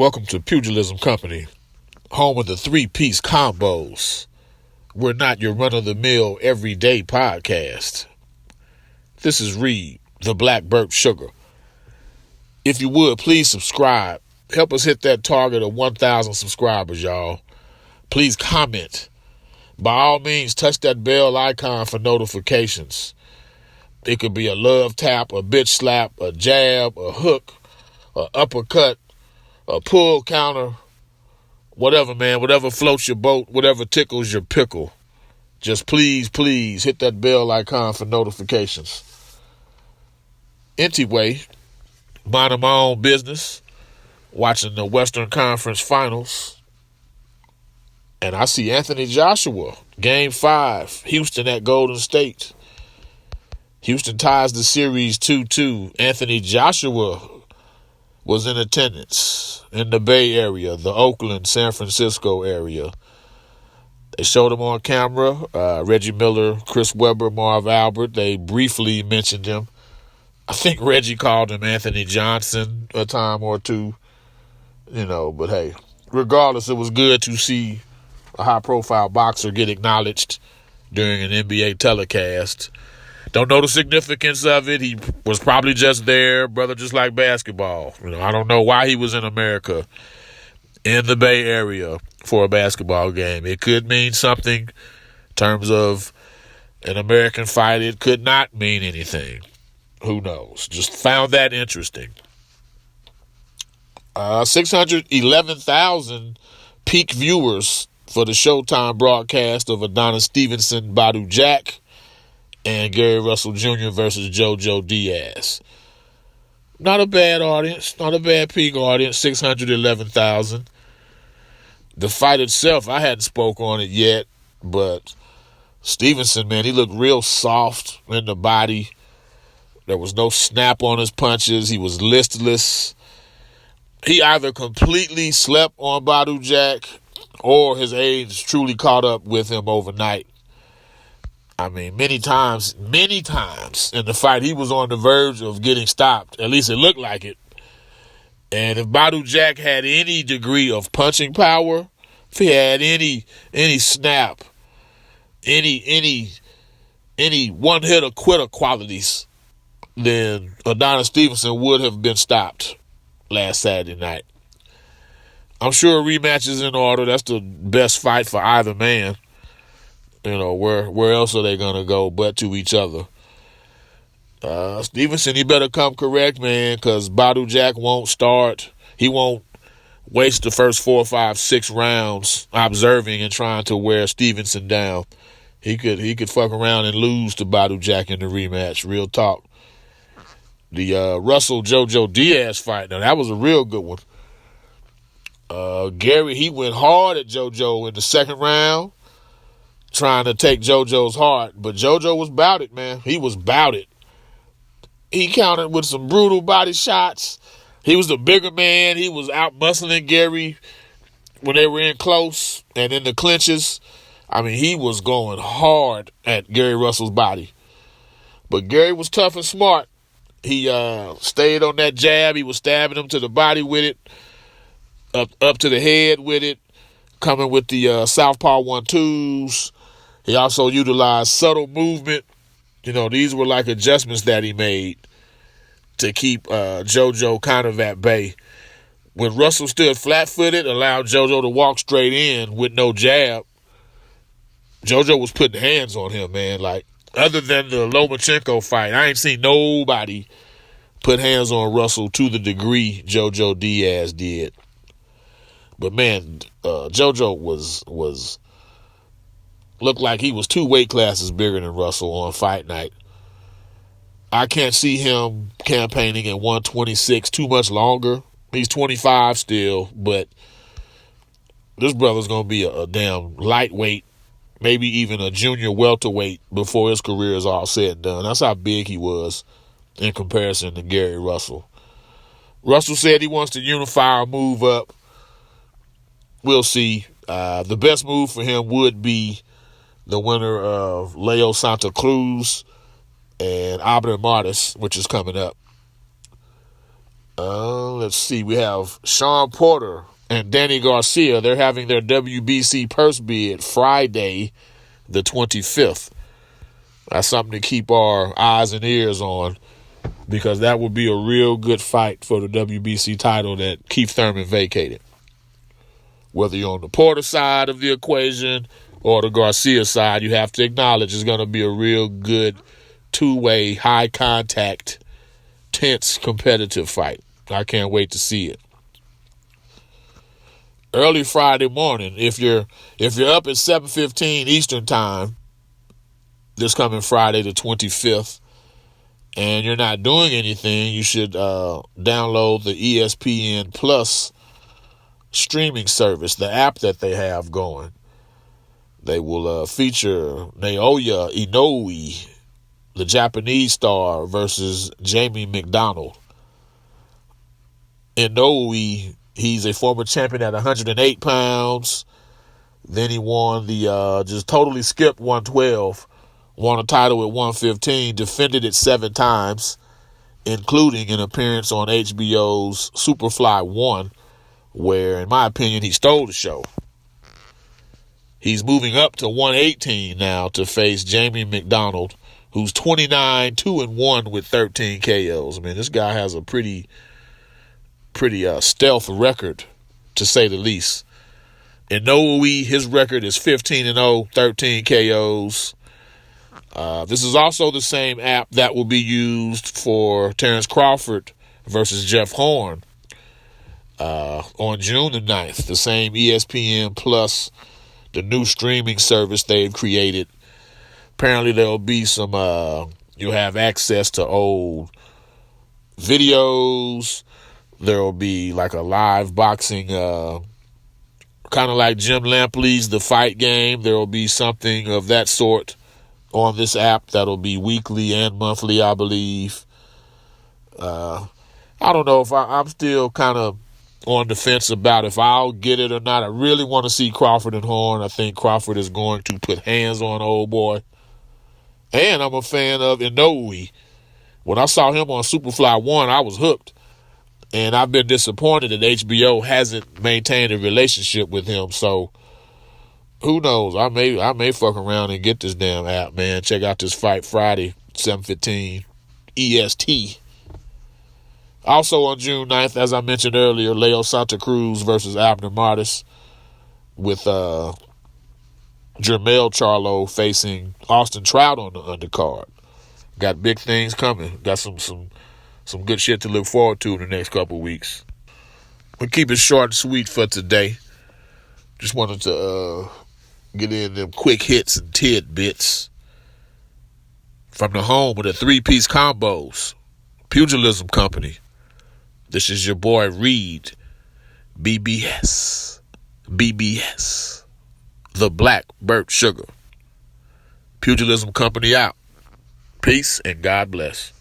Welcome to Pugilism Company, home of the three-piece combos. We're not your run-of-the-mill everyday podcast. This is Reed, the Black Burp Sugar. If you would, please subscribe. Help us hit that target of 1,000 subscribers, y'all. Please comment. By all means, touch that bell icon for notifications. It could be a love tap, a bitch slap, a jab, a hook, a uppercut, a pull counter, whatever, man, whatever floats your boat, whatever tickles your pickle. Just please hit that bell icon for notifications. Anyway, minding my own business, watching the Western Conference Finals, and I see Anthony Joshua, Game 5, Houston at Golden State. Houston ties the series 2-2. Anthony Joshua was in attendance in the Bay Area, the Oakland, San Francisco area. They showed him on camera. Reggie Miller, Chris Webber, Marv Albert, they briefly mentioned him. I think Reggie called him Anthony Johnson a time or two, but hey, regardless, it was good to see a high-profile boxer get acknowledged during an NBA telecast. Don't know the significance of it. He was probably just there, brother, just like basketball. I don't know why he was in America, in the Bay Area, for a basketball game. It could mean something in terms of an American fight. It could not mean anything. Who knows? Just found that interesting. 611,000 peak viewers for the Showtime broadcast of Adonis Stevenson, Badu Jack, and Gary Russell Jr. versus JoJo Diaz. Not a bad audience. Not a bad peak audience. 611,000. The fight itself, I hadn't spoke on it yet, but Stevenson, man, he looked real soft in the body. There was no snap on his punches. He was listless. He either completely slept on Badu Jack or his age truly caught up with him overnight. I mean, many times in the fight, he was on the verge of getting stopped. At least it looked like it. And if Badu Jack had any degree of punching power, if he had any snap, any one-hitter quitter qualities, then Adonis Stevenson would have been stopped last Saturday night. I'm sure a rematch is in order. That's the best fight for either man. Where else are they going to go but to each other? Stevenson, he better come correct, man, because Badu Jack won't start. He won't waste the first 4, 5, 6 rounds observing and trying to wear Stevenson down. He could fuck around and lose to Badu Jack in the rematch. Real talk. The Russell JoJo Diaz fight, now that was a real good one. Gary, he went hard at JoJo in the second round, trying to take JoJo's heart, but JoJo was bout it, man. He was bout it. He countered with some brutal body shots. He was the bigger man. He was out muscling Gary when they were in close and in the clinches. I mean, he was going hard at Gary Russell's body. But Gary was tough and smart. He stayed on that jab. He was stabbing him to the body with it, up to the head with it, coming with the southpaw 1-2s. He also utilized subtle movement. These were like adjustments that he made to keep JoJo kind of at bay. When Russell stood flat-footed, allowed JoJo to walk straight in with no jab, JoJo was putting hands on him, man. Like, other than the Lomachenko fight, I ain't seen nobody put hands on Russell to the degree JoJo Diaz did. But, man, JoJo was looked like he was 2 weight classes bigger than Russell on fight night. I can't see him campaigning at 126 too much longer. He's 25 still, but this brother's going to be a damn lightweight, maybe even a junior welterweight before his career is all said and done. That's how big he was in comparison to Gary Russell. Russell said he wants to unify or move up. We'll see. The best move for him would be the winner of Leo Santa Cruz and Abner Martis, which is coming up. Let's see. We have Sean Porter and Danny Garcia. They're having their WBC purse bid Friday, the 25th. That's something to keep our eyes and ears on, because that would be a real good fight for the WBC title that Keith Thurman vacated. Whether you're on the Porter side of the equation or the Garcia side, you have to acknowledge it's going to be a real good two-way, high-contact, tense, competitive fight. I can't wait to see it. Early Friday morning, if you're up at 7:15 Eastern Time, this coming Friday the 25th, and you're not doing anything, you should download the ESPN Plus streaming service, the app that they have going. They will feature Naoya Inoue, the Japanese star, versus Jamie McDonnell. Inoue, he's a former champion at 108 pounds. Then he won the, just totally skipped 112, won a title at 115, defended it 7 times, including an appearance on HBO's Superfly 1, where, in my opinion, he stole the show. He's moving up to 118 now to face Jamie McDonnell, who's 29, 2-1 with 13 KOs. I mean, this guy has a pretty stealth record, to say the least. Inoue, his record is 15-0, 13 KOs. This is also the same app that will be used for Terrence Crawford versus Jeff Horn on June the 9th. The same ESPN Plus, the new streaming service they've created. Apparently there'll be some, you'll have access to old videos. There'll be like a live boxing, kind of like Jim Lampley's The Fight Game. There'll be something of that sort on this app that'll be weekly and monthly, I believe. I don't know if I'm still kind of on the fence about if I'll get it or not. I really want to see Crawford and Horn. I think Crawford is going to put hands on old boy. And I'm a fan of Inoue. When I saw him on Superfly 1, I was hooked. And I've been disappointed that HBO hasn't maintained a relationship with him. So who knows? I may fuck around and get this damn app, man. Check out this fight Friday, 7:15 EST. Also on June 9th, as I mentioned earlier, Leo Santa Cruz versus Abner Martis, with Jermell Charlo facing Austin Trout on the undercard. Got big things coming. Got some good shit to look forward to in the next couple of weeks. We'll keep it short and sweet for today. Just wanted to get in them quick hits and tidbits from the home of the 3-piece combos, Pugilism Company. This is your boy Reed, BBS, the Black Burt Sugar. Pugilism Company out. Peace and God bless.